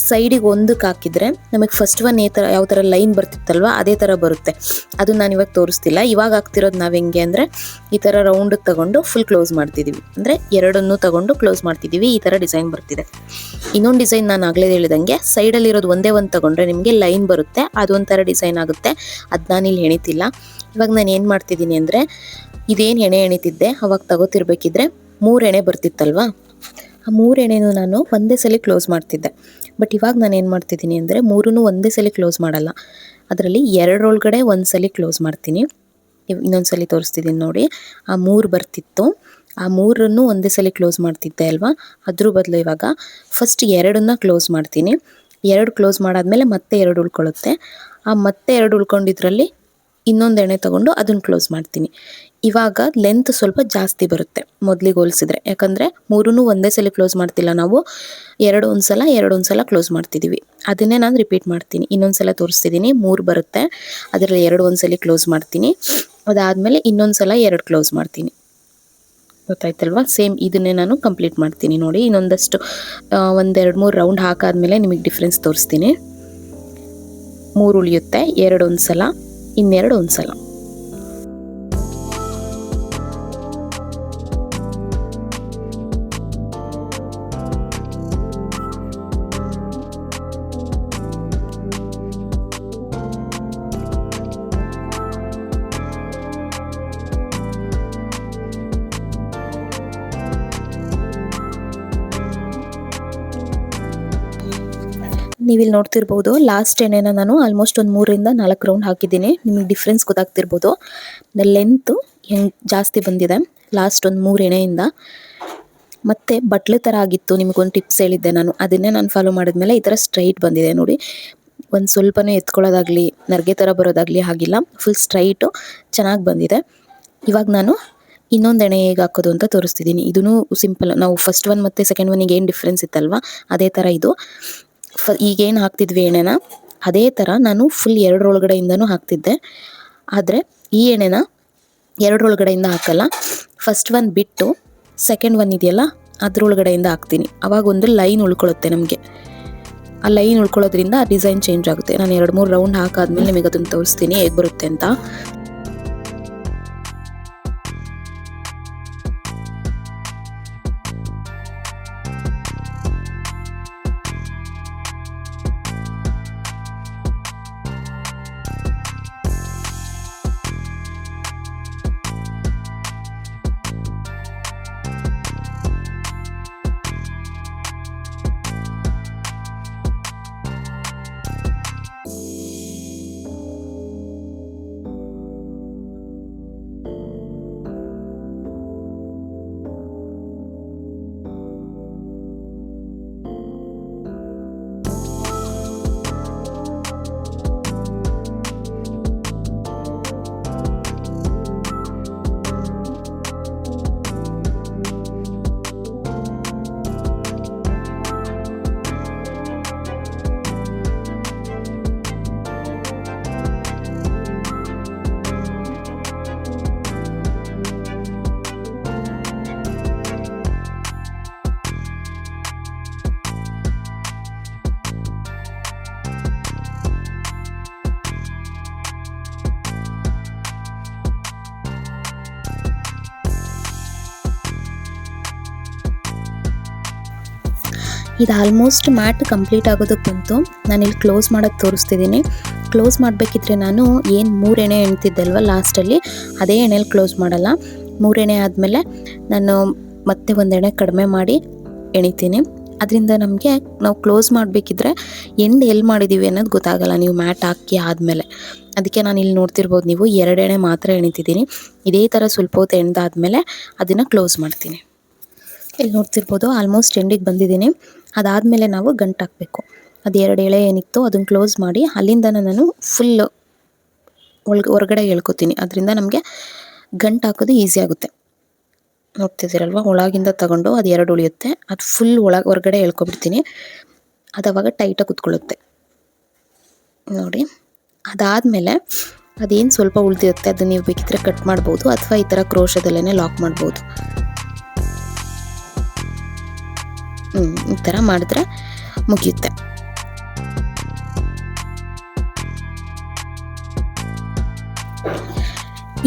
ಸೈಡಿಗೆ ಒಂದಕ್ಕೆ ಹಾಕಿದರೆ ನಮಗೆ ಫಸ್ಟ್ ಒನ್ ಯಾವ ಥರ ಲೈನ್ ಬರ್ತಿತ್ತಲ್ವ ಅದೇ ಥರ ಬರುತ್ತೆ. ಅದು ನಾನು ಇವಾಗ ತೋರಿಸ್ತಿಲ್ಲ. ಇವಾಗ ಹಾಕ್ತಿರೋದು ನಾವು ಹೆಂಗೆ ಅಂದರೆ ಈ ಥರ ರೌಂಡಿಗೆ ತಗೊಂಡು ಫುಲ್ ಕ್ಲೋಸ್ ಮಾಡ್ತಿದ್ದೀವಿ, ಅಂದರೆ ಎರಡನ್ನೂ ತಗೊಂಡು ಕ್ಲೋಸ್ ಮಾಡ್ತಿದ್ದೀವಿ. ಈ ಥರ ಡಿಸೈನ್ ಬರ್ತಿದೆ. ಇನ್ನೊಂದು ಡಿಸೈನ್ ನಾನು ಆಗಲೇ ಹೇಳಿದಂಗೆ ಸೈಡಲ್ಲಿರೋದು ಒಂದೇ ಒಂದು ತಗೊಂಡ್ರೆ ನಿಮಗೆ ಲೈನ್ ಬರುತ್ತೆ, ಅದೊಂಥರ ಡಿಸೈನ್ ಆಗುತ್ತೆ. ಅದು ನಾನಿಲ್ಲಿ ಎಣಿತಿಲ್ಲ. ಇವಾಗ ನಾನು ಏನು ಮಾಡ್ತಿದ್ದೀನಿ ಅಂದರೆ ಇದೇನು ಎಣೆ ಎಣಿತಿದ್ದೆ ಅವಾಗ ತಗೋತಿರ್ಬೇಕಿದ್ರೆ 3 ಎಣೆ ಬರ್ತಿತ್ತಲ್ವ, ಆ 3 ಎಣೆನೂ ನಾನು ಒಂದೇ ಸಲ ಕ್ಲೋಸ್ ಮಾಡ್ತಿದ್ದೆ. ಬಟ್ ಇವಾಗ ನಾನು ಏನು ಮಾಡ್ತಿದ್ದೀನಿ ಅಂದರೆ 3 ಒಂದೇ ಸಲ ಕ್ಲೋಸ್ ಮಾಡಲ್ಲ, ಅದರಲ್ಲಿ 2 ಒಳಗಡೆ ಒಂದು ಸಲ ಕ್ಲೋಸ್ ಮಾಡ್ತೀನಿ. ಇನ್ನೊಂದು ಸಲ ತೋರಿಸ್ತಿದ್ದೀನಿ ನೋಡಿ. ಆ 3 ಬರ್ತಿತ್ತು, ಆ 3 ಒಂದೇ ಸಲ ಕ್ಲೋಸ್ ಮಾಡ್ತಿದ್ದೆ ಅಲ್ವಾ, ಅದ್ರ ಬದಲು ಇವಾಗ ಫಸ್ಟ್ 2 ಕ್ಲೋಸ್ ಮಾಡ್ತೀನಿ. 2 ಕ್ಲೋಸ್ ಮಾಡಾದ್ಮೇಲೆ ಮತ್ತೆ 2 ಉಳ್ಕೊಳ್ಳುತ್ತೆ. ಆ ಮತ್ತೆ 2 ಉಳ್ಕೊಂಡಿದ್ರಲ್ಲಿ ಇನ್ನೊಂದು ಎಣೆ ತೊಗೊಂಡು ಅದನ್ನು ಕ್ಲೋಸ್ ಮಾಡ್ತೀನಿ. ಇವಾಗ ಲೆಂತ್ ಸ್ವಲ್ಪ ಜಾಸ್ತಿ ಬರುತ್ತೆ ಮೊದಲಿಗೆ ಹೋಲಿಸಿದ್ರೆ, ಯಾಕಂದರೆ 3 ಒಂದೇ ಸಲ ಕ್ಲೋಸ್ ಮಾಡ್ತಿಲ್ಲ ನಾವು, 2 ಒಂದು ಸಲ ಕ್ಲೋಸ್ ಮಾಡ್ತಿದ್ದೀವಿ. ಅದನ್ನೇ ನಾನು ರಿಪೀಟ್ ಮಾಡ್ತೀನಿ. ಇನ್ನೊಂದು ಸಲ ತೋರಿಸ್ತಿದ್ದೀನಿ. 3 ಬರುತ್ತೆ, ಅದರಲ್ಲಿ 2 ಒಂದು ಸಲ ಕ್ಲೋಸ್ ಮಾಡ್ತೀನಿ, ಅದಾದಮೇಲೆ ಇನ್ನೊಂದು ಸಲ 2 ಕ್ಲೋಸ್ ಮಾಡ್ತೀನಿ. ಗೊತ್ತಾಯ್ತಲ್ವಾ? ಸೇಮ್ ಇದನ್ನೇ ನಾನು ಕಂಪ್ಲೀಟ್ ಮಾಡ್ತೀನಿ ನೋಡಿ. ಇನ್ನೊಂದಷ್ಟು 1-2-3 ರೌಂಡ್ ಹಾಕಾದ್ಮೇಲೆ ನಿಮಗೆ ಡಿಫ್ರೆನ್ಸ್ ತೋರಿಸ್ತೀನಿ. 3 ಉಳಿಯುತ್ತೆ, 2 ಒಂದು ಸಲ, ಇನ್ನೆರಡು ಒಂದು ಸಲ. ನೀವಿಲ್ಲಿ ನೋಡ್ತಿರ್ಬೋದು ಲಾಸ್ಟ್ ಎಣ್ಣೆನ ನಾನು ಆಲ್ಮೋಸ್ಟ್ ಒಂದು 3-4 ರೌಂಡ್ ಹಾಕಿದ್ದೀನಿ. ನಿಮಗೆ ಡಿಫ್ರೆನ್ಸ್ ಗೊತ್ತಾಗ್ತಿರ್ಬೋದು, ಲೆಂತು ಹೆಂಗೆ ಜಾಸ್ತಿ ಬಂದಿದೆ ಲಾಸ್ಟ್ ಒಂದು 3 ಎಣ್ಣೆಯಿಂದ. ಮತ್ತು ಬಟ್ಲು ಥರ ಆಗಿತ್ತು, ನಿಮಗೊಂದು ಟಿಪ್ಸ್ ಹೇಳಿದ್ದೆ ನಾನು, ಅದನ್ನೇ ನಾನು ಫಾಲೋ ಮಾಡಿದ್ಮೇಲೆ ಈ ಥರ ಸ್ಟ್ರೈಟ್ ಬಂದಿದೆ ನೋಡಿ. ಒಂದು ಸ್ವಲ್ಪನೂ ಎತ್ಕೊಳ್ಳೋದಾಗಲಿ ನರ್ಗೆ ಥರ ಬರೋದಾಗಲಿ ಆಗಿಲ್ಲ, ಫುಲ್ ಸ್ಟ್ರೈಟು ಚೆನ್ನಾಗಿ ಬಂದಿದೆ. ಇವಾಗ ನಾನು ಇನ್ನೊಂದು ಎಣ್ಣೆ ಹೇಗೆ ಹಾಕೋದು ಅಂತ ತೋರಿಸ್ತಿದ್ದೀನಿ. ಇದೂ ಸಿಂಪಲ್, ನಾವು ಫಸ್ಟ್ ಒನ್ ಮತ್ತು ಸೆಕೆಂಡ್ ಒನ್ನಿಗೆ ಏನು ಡಿಫ್ರೆನ್ಸ್ ಇತ್ತಲ್ವ ಅದೇ ಥರ ಇದು. ಈಗೇನು ಹಾಕ್ತಿದ್ವಿ ಎಣ್ಣೆನ ಅದೇ ಥರ ನಾನು ಫುಲ್ 2 ಒಳಗಡೆಯಿಂದನೂ ಹಾಕ್ತಿದ್ದೆ. ಆದರೆ ಈ ಎಣ್ಣೆನ 2 ಒಳಗಡೆಯಿಂದ ಹಾಕಲ್ಲ, ಫಸ್ಟ್ ಒನ್ ಬಿಟ್ಟು ಸೆಕೆಂಡ್ ಒನ್ ಇದೆಯಲ್ಲ ಅದ್ರೊಳಗಡೆಯಿಂದ ಹಾಕ್ತೀನಿ. ಆವಾಗ ಒಂದು ಲೈನ್ ಉಳ್ಕೊಳ್ಳುತ್ತೆ ನಮಗೆ. ಆ ಲೈನ್ ಉಳ್ಕೊಳ್ಳೋದ್ರಿಂದ ಆ ಡಿಸೈನ್ ಚೇಂಜ್ ಆಗುತ್ತೆ. ನಾನು 2-3 ರೌಂಡ್ ಹಾಕಾದ್ಮೇಲೆ ನಿಮಗೆ ಅದನ್ನು ತೋರಿಸ್ತೀನಿ ಹೇಗೆ ಬರುತ್ತೆ ಅಂತ. ಇದು ಆಲ್ಮೋಸ್ಟ್ ಮ್ಯಾಟ್ ಕಂಪ್ಲೀಟ್ ಆಗೋದಕ್ಕೆ ಬಂತು. ನಾನಿಲ್ಲಿ ಕ್ಲೋಸ್ ಮಾಡೋಕ್ಕೆ ತೋರಿಸ್ತಿದ್ದೀನಿ. ಕ್ಲೋಸ್ ಮಾಡಬೇಕಿದ್ರೆ ನಾನು ಏನು 3 ಎಣೆ ಎಣ್ತಿದ್ದಲ್ವ ಲಾಸ್ಟಲ್ಲಿ, ಅದೇ ಎಣ್ಣೆಲಿ ಕ್ಲೋಸ್ ಮಾಡಲ್ಲ. 3 ಎಣೆ ಆದಮೇಲೆ ನಾನು ಮತ್ತೆ 1 ಎಣೆ ಕಡಿಮೆ ಮಾಡಿ ಎಣಿತೀನಿ. ಅದರಿಂದ ನಮಗೆ ನಾವು ಕ್ಲೋಸ್ ಮಾಡಬೇಕಿದ್ರೆ ಎಂಡ್ ಎಲ್ಲಿ ಮಾಡಿದ್ದೀವಿ ಅನ್ನೋದು ಗೊತ್ತಾಗಲ್ಲ ನೀವು ಮ್ಯಾಟ್ ಹಾಕಿ ಆದಮೇಲೆ. ಅದಕ್ಕೆ ನಾನು ಇಲ್ಲಿ ನೋಡ್ತಿರ್ಬೋದು ನೀವು 2 ಎಣೆ ಮಾತ್ರ ಎಣಿತಿದ್ದೀನಿ. ಇದೇ ಥರ ಸ್ವಲ್ಪ ಹೊತ್ತು ಎಣ್ದಾದ್ಮೇಲೆ ಅದನ್ನು ಕ್ಲೋಸ್ ಮಾಡ್ತೀನಿ. ಇಲ್ಲಿ ನೋಡ್ತಿರ್ಬೋದು ಆಲ್ಮೋಸ್ಟ್ ಎಂಡಿಗೆ ಬಂದಿದ್ದೀನಿ. ಅದಾದಮೇಲೆ ನಾವು ಗಂಟು ಹಾಕಬೇಕು. ಅದು 2 ಎಳೆ ಏನಿತ್ತು ಅದನ್ನು ಕ್ಲೋಸ್ ಮಾಡಿ ಅಲ್ಲಿಂದ ನಾನು ಫುಲ್ ಹೊರಗಡೆ ಎಳ್ಕೊತೀನಿ. ಅದರಿಂದ ನಮಗೆ ಗಂಟು ಹಾಕೋದು ಈಸಿ ಆಗುತ್ತೆ. ನೋಡ್ತಿದ್ದೀರಲ್ವ, ಒಳಗಿಂದ ತಗೊಂಡು ಅದು 2 ಉಳಿಯುತ್ತೆ, ಅದು ಫುಲ್ ಹೊರಗಡೆ ಎಳ್ಕೊಬಿಡ್ತೀನಿ. ಅದು ಅವಾಗ ಟೈಟಾಗಿ ಕುತ್ಕೊಳ್ಳುತ್ತೆ ನೋಡಿ. ಅದಾದಮೇಲೆ ಅದೇನು ಸ್ವಲ್ಪ ಉಳಿದಿರುತ್ತೆ ಅದನ್ನು ನೀವು ಬೇಕಿದ್ರೆ ಕಟ್ ಮಾಡ್ಬೋದು, ಅಥವಾ ಈ ಥರ ಕ್ರೋಶದಲ್ಲೇ ಲಾಕ್ ಮಾಡ್ಬೋದು. ಈ ಥರ ಮಾಡಿದ್ರೆ ಮುಗಿಯುತ್ತೆ.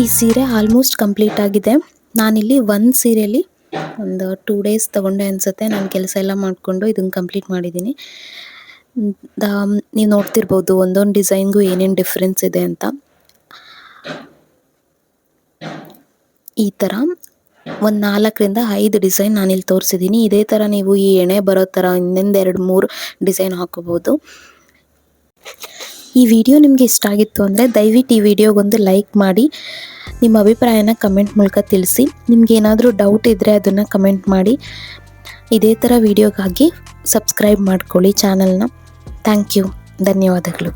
ಈ ಸೀರೆ ಆಲ್ಮೋಸ್ಟ್ ಕಂಪ್ಲೀಟ್ ಆಗಿದೆ. ನಾನಿಲ್ಲಿ ಒಂದು ಸೀರೆಯಲ್ಲಿ ಒಂದು 2 ಡೇಸ್ ತೊಗೊಂಡೆ ಅನಿಸುತ್ತೆ. ನಾನು ಕೆಲಸ ಎಲ್ಲ ಮಾಡಿಕೊಂಡು ಇದನ್ನು ಕಂಪ್ಲೀಟ್ ಮಾಡಿದ್ದೀನಿ. ನೀವು ನೋಡ್ತಿರ್ಬೋದು ಒಂದೊಂದು ಡಿಸೈನ್ಗೂ ಏನೇನು ಡಿಫ್ರೆನ್ಸ್ ಇದೆ ಅಂತ. ಈ ಥರ ಒಂದು 4ರಿಂದ 5 ಡಿಸೈನ್ ನಾನಿಲ್ಲಿ ತೋರಿಸಿದ್ದೀನಿ. ಇದೇ ಥರ ನೀವು ಈ ಎಣೆ ಬರೋ ಥರ ಇನ್ನೊಂದು 2-3 ಡಿಸೈನ್ ಹಾಕೋಬೋದು. ಈ ವಿಡಿಯೋ ನಿಮಗೆ ಇಷ್ಟ ಆಗಿತ್ತು ಅಂದರೆ ದಯವಿಟ್ಟು ಈ ವಿಡಿಯೋಗೊಂದು ಲೈಕ್ ಮಾಡಿ, ನಿಮ್ಮ ಅಭಿಪ್ರಾಯನ ಕಮೆಂಟ್ ಮೂಲಕ ತಿಳಿಸಿ. ನಿಮಗೇನಾದರೂ ಡೌಟ್ ಇದ್ದರೆ ಅದನ್ನು ಕಮೆಂಟ್ ಮಾಡಿ. ಇದೇ ಥರ ವಿಡಿಯೋಗಾಗಿ ಸಬ್ಸ್ಕ್ರೈಬ್ ಮಾಡ್ಕೊಳ್ಳಿ ಚಾನಲ್ನ. ಥ್ಯಾಂಕ್ ಯು, ಧನ್ಯವಾದಗಳು.